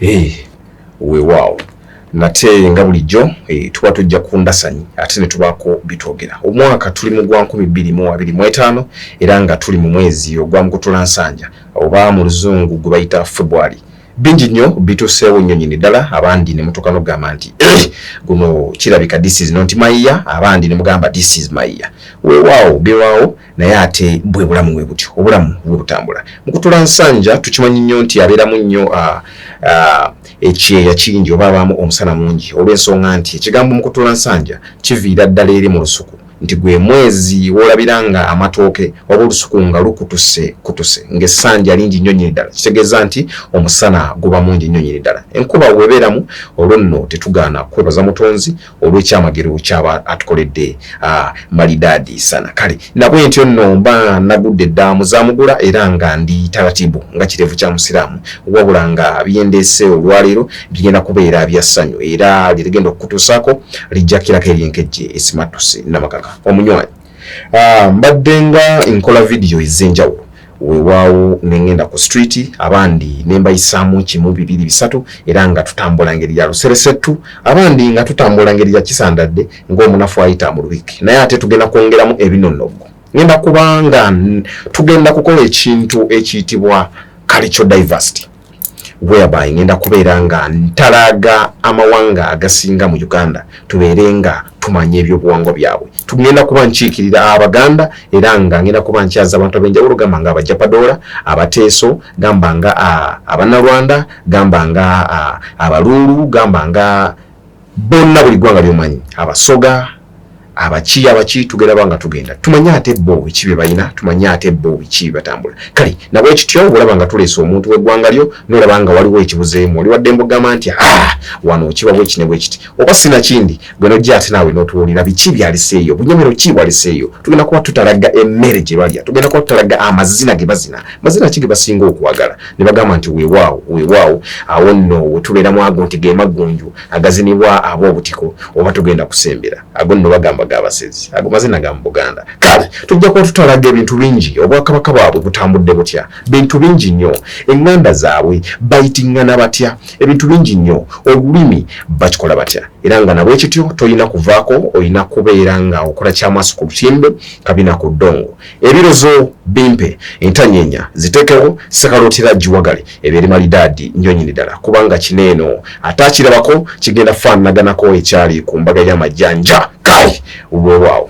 Weewaawo nate nga bulijjo tuba tujja kundasanyi ate ne tubaako bitwogera. Omwaka tuli mu gwa 2025 era nga tuli mu mwezi ogwa Mukutulansanja oba mu luzungu gwe bayita February. Bingi nnyo bituseewo nnyonnyini ddala, abandi ne mutuuka n'okugamba nti guno kirabika this is not my year, abandi ne mugamba this is my year. Weewaawo biwaawo naye ate bwe bulamu bwe butyo, obulamu bwe butambula. Mukutulansanja tukimanyi nnyo nti abeeramu nnyo ekyeya kingi oba abaamu omusana mungi, olw'ensonga nti ekigambo Mukutulansanja kiviira ddala eri mu lusuku nti gwe mwezi wolabiranga amatooke oba olusuku nga lukutuse ng'essanja lingi nnyo nnyini ddala, kitegeeza nti omusana guba mungi nnyo nnyini ddala. Enkuba weebeeramu, olwo nno tetugaana kwebaza Mutonzi olw'ekyamagero ky'aba atukoledde malidaadi sana. Kale nabwe ntyo nno mba nagudde dda muzamugula era nga ndi taratibu nga kirevu kya musiraamu, wabula nga byendeese olwaleero bigenda kubeera bya ssanyu era ligenda okukutuusaako lijja kirako eryenkejje esimatuse namakaka omunywanyi. Mbadde nga nkola video ez'enjawulo, weewaawo nengenda ku street, abandi nembayisaamu kimu bibiri bisatu era nga tutambula ngeri ya luseresettu, abandi nga tutambula ngeri ya kisandadde ng'omunafu ayita mu lubiki. Naye ate tugenda kwongeramu ebinonobbo. Ngenda kubanga tugenda kukola ekintu ekiyitibwa cultural diversity, whereby ngenda kubeera nga ntalaga amawanga agasinga mu Uganda tubeere nga tumanye ebyobuwangwa byabwe. Tugenda kuba nkiikirira Abaganda era nga ngenda kuba nkyaza abantu ab'enjawulo, gamba nga Abajapadola, Abateeso, gamba nga Abanarwanda, gamba nga Abalulu, gamba nga bonna buli ggwanga ly'omanyi, Abasoga, abaki tugenda banga tugenda tumanye ate bo biki bye balina, tumanye ate bo biki batambula. Kale nabwe ekityo olaba nga tuleese omuntu w'eggwanga lyo n'olaba nga waliwo ekibuzeemu, oli wadde mbogamba nti wano kiba bwekine bwekiti oba sina kindi, gwe nojja ate naawe n'otuwulira biki byaliseeyo, bunyomero ki bwaliseeyo. Tugenda kuba tutalaga emmere gye balya, tugenda kuba tutalaga amazina ge bazina, mazina ki ge basinga okwagala ne bagamba nti weewaawo awo nno we tubeeramu ago nti ge maggunju agazinibwa ab'obutiko oba tugenda kusembera ago nno bagamba g'abasezi, ago mazina ga mu Buganda. Kale tujja kuba tutalaga ebintu bingi, obwakabaka bwabwe butambudde butya, bintu bingi nnyo, eŋŋanda zaabwe bayitingana batya, ebintu bingi nnyo, olulimi bakikola batya. Era nga nabwe ekityo toyina kuvaako, oyina kubeera nga okola kyamaaso ku lutimbe kabina ku ddongo. Ebirozo bimpe, entanyeenya ziteekewo, sekalootera giwagale, ebeere malidaadi nnyo nnyini ddala, kubanga kineeno ate akirabako kigenda faanaganako ekyali ku mbaga y'amajjanja. Kale weewaawo.